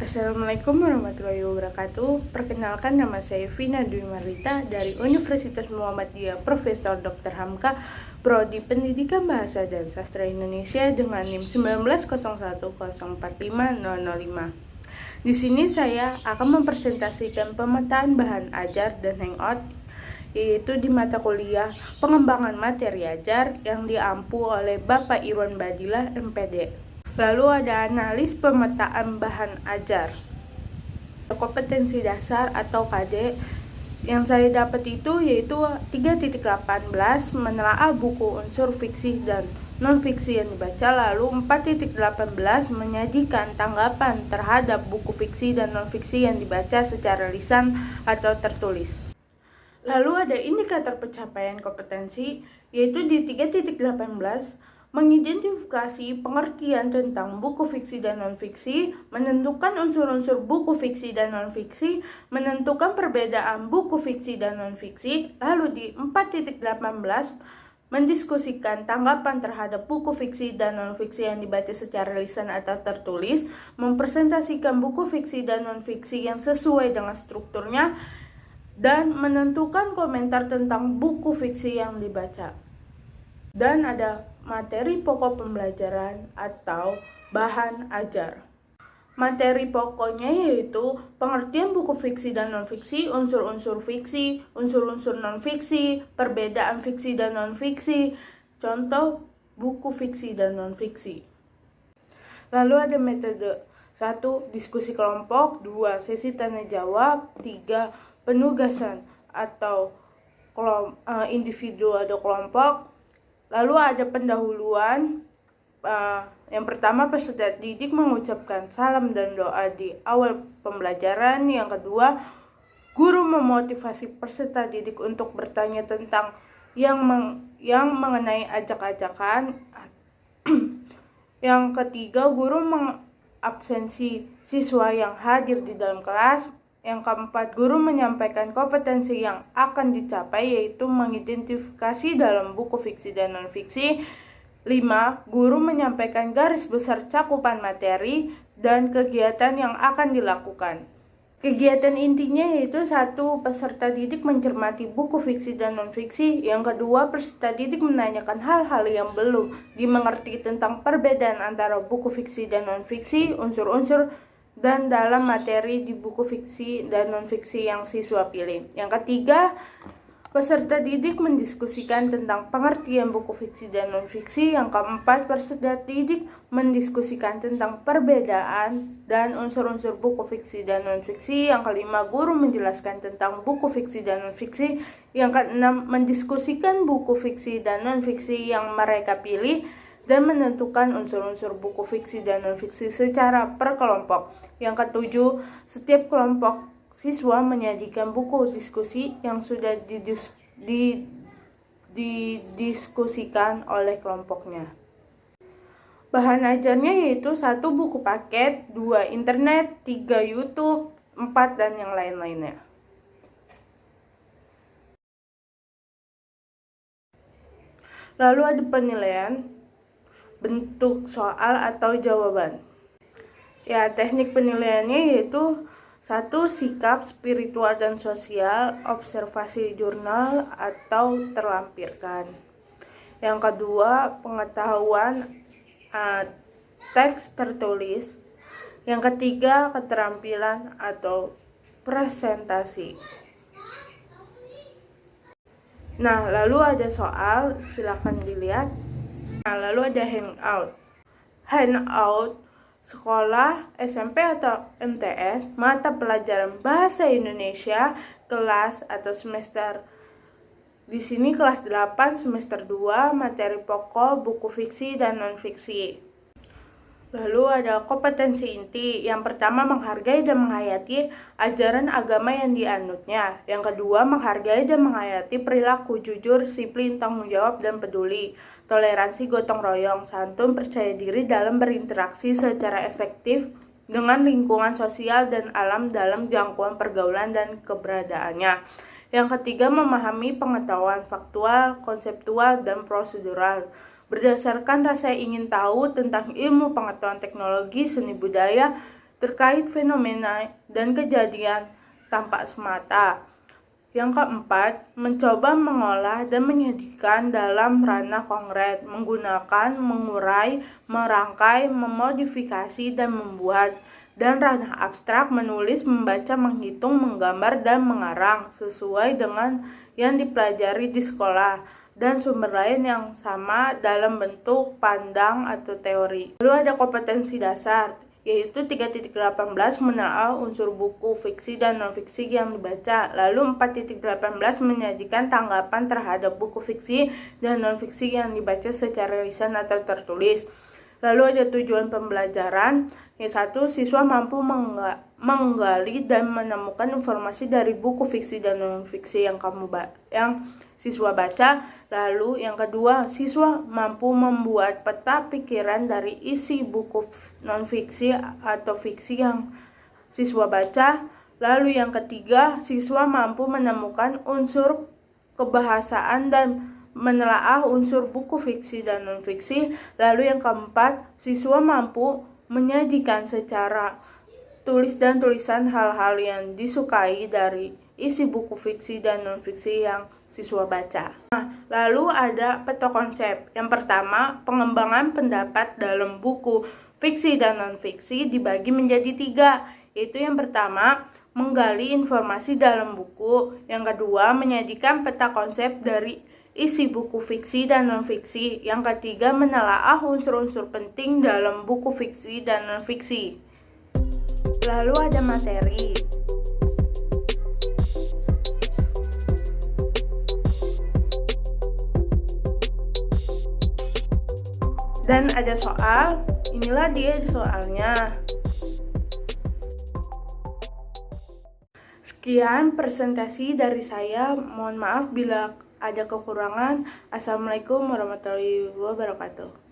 Assalamualaikum warahmatullahi wabarakatuh. Perkenalkan, nama saya Vina Dwi Marlita dari Universitas Muhammadiyah Profesor Dr. Hamka, Prodi Pendidikan Bahasa dan Sastra Indonesia dengan NIM 1901045005. Di sini saya akan mempresentasikan pemetaan bahan ajar dan hangout, yaitu di mata kuliah Pengembangan Materi Ajar yang diampu oleh Bapak Irwan Badillah, MPD. Lalu ada analis pemetaan bahan ajar. Kompetensi dasar atau KD yang saya dapat itu yaitu 3.18 menelaah buku unsur fiksi dan non-fiksi yang dibaca. Lalu 4.18 menyajikan tanggapan terhadap buku fiksi dan non-fiksi yang dibaca secara lisan atau tertulis. Lalu ada indikator pencapaian kompetensi, yaitu di 3.18 mengidentifikasi pengertian tentang buku fiksi dan non-fiksi, menentukan unsur-unsur buku fiksi dan non-fiksi, menentukan perbedaan buku fiksi dan non-fiksi. Lalu di 4.18 mendiskusikan tanggapan terhadap buku fiksi dan non-fiksi yang dibaca secara lisan atau tertulis, mempresentasikan buku fiksi dan non-fiksi yang sesuai dengan strukturnya, dan menentukan komentar tentang buku fiksi yang dibaca. Dan ada materi pokok pembelajaran atau bahan ajar. Materi pokoknya yaitu pengertian buku fiksi dan non-fiksi, unsur-unsur fiksi, unsur-unsur non-fiksi, perbedaan fiksi dan non-fiksi, contoh buku fiksi dan non-fiksi. Lalu ada metode 1. Diskusi kelompok, 2. Sesi tanya jawab, 3. Penugasan atau individu atau kelompok. Lalu ada pendahuluan. Yang pertama, peserta didik mengucapkan salam dan doa di awal pembelajaran. Yang kedua, guru memotivasi peserta didik untuk bertanya tentang yang mengenai ajak-ajakan. Yang ketiga, guru mengabsensi siswa yang hadir di dalam kelas. Yang keempat, guru menyampaikan kompetensi yang akan dicapai, yaitu mengidentifikasi dalam buku fiksi dan non-fiksi. 5. Guru menyampaikan garis besar cakupan materi dan kegiatan yang akan dilakukan. Kegiatan intinya yaitu 1. Peserta didik mencermati buku fiksi dan non-fiksi. Yang kedua, peserta didik menanyakan hal-hal yang belum dimengerti tentang perbedaan antara buku fiksi dan non-fiksi, unsur-unsur dan dalam materi di buku fiksi dan non-fiksi yang siswa pilih. Yang ketiga, peserta didik mendiskusikan tentang pengertian buku fiksi dan non-fiksi. Yang keempat, peserta didik mendiskusikan tentang perbedaan dan unsur-unsur buku fiksi dan non-fiksi. Yang kelima, guru menjelaskan tentang buku fiksi dan non-fiksi. Yang keenam, mendiskusikan buku fiksi dan non-fiksi yang mereka pilih dan menentukan unsur-unsur buku fiksi dan non-fiksi secara per kelompok. Yang ketujuh, setiap kelompok siswa menyajikan buku diskusi yang sudah didiskusikan oleh kelompoknya. Bahan ajarnya yaitu 1. Buku paket, 2. Internet, 3. YouTube, 4. dan yang lain-lainnya. Lalu ada penilaian bentuk soal atau jawaban. Ya, teknik penilaiannya yaitu 1. Sikap spiritual dan sosial, observasi jurnal atau terlampirkan. Yang kedua, pengetahuan teks tertulis. Yang ketiga, keterampilan atau presentasi. Nah, lalu ada soal, silakan dilihat. Nah, lalu ada hangout. Hangout sekolah, SMP atau MTS, mata pelajaran Bahasa Indonesia, kelas atau semester. Di sini kelas 8 semester 2, materi pokok, buku fiksi dan non-fiksi. Lalu ada kompetensi inti. Yang pertama, menghargai dan menghayati ajaran agama yang dianutnya. Yang kedua, menghargai dan menghayati perilaku jujur, disiplin, tanggung jawab, dan peduli. Toleransi, gotong royong, santun, percaya diri dalam berinteraksi secara efektif dengan lingkungan sosial dan alam dalam jangkauan pergaulan dan keberadaannya. Yang ketiga, memahami pengetahuan faktual, konseptual, dan prosedural. Berdasarkan rasa ingin tahu tentang ilmu pengetahuan teknologi, seni budaya, terkait fenomena dan kejadian tampak semata. Yang keempat, mencoba mengolah dan menyajikan dalam ranah konkret, menggunakan, mengurai, merangkai, memodifikasi, dan membuat. Dan ranah abstrak, menulis, membaca, menghitung, menggambar, dan mengarang sesuai dengan yang dipelajari di sekolah, dan sumber lain yang sama dalam bentuk pandang atau teori. Lalu ada kompetensi dasar, yaitu 3.18 menelaah unsur buku fiksi dan non-fiksi yang dibaca. Lalu 4.18 menyajikan tanggapan terhadap buku fiksi dan non-fiksi yang dibaca secara lisan atau tertulis. Lalu ada tujuan pembelajaran, yang satu, siswa mampu menggali dan menemukan informasi dari buku fiksi dan non-fiksi yang siswa baca. Lalu yang kedua, siswa mampu membuat peta pikiran dari isi buku non-fiksi atau fiksi yang siswa baca. Lalu yang ketiga, siswa mampu menemukan unsur kebahasaan dan menelaah unsur buku fiksi dan non-fiksi. Lalu yang keempat, siswa mampu menyajikan secara tulis dan tulisan hal-hal yang disukai dari isi buku fiksi dan non-fiksi yang siswa baca. Lalu ada peta konsep. Yang pertama, pengembangan pendapat dalam buku fiksi dan non-fiksi dibagi menjadi 3, yaitu yang pertama, menggali informasi dalam buku. Yang kedua, menyajikan peta konsep dari isi buku fiksi dan non-fiksi. Yang ketiga, menelaah unsur-unsur penting dalam buku fiksi dan non-fiksi. Lalu ada materi. Dan ada soal. Inilah dia soalnya. Sekian presentasi dari saya. Mohon maaf bila ada kekurangan. Assalamualaikum warahmatullahi wabarakatuh.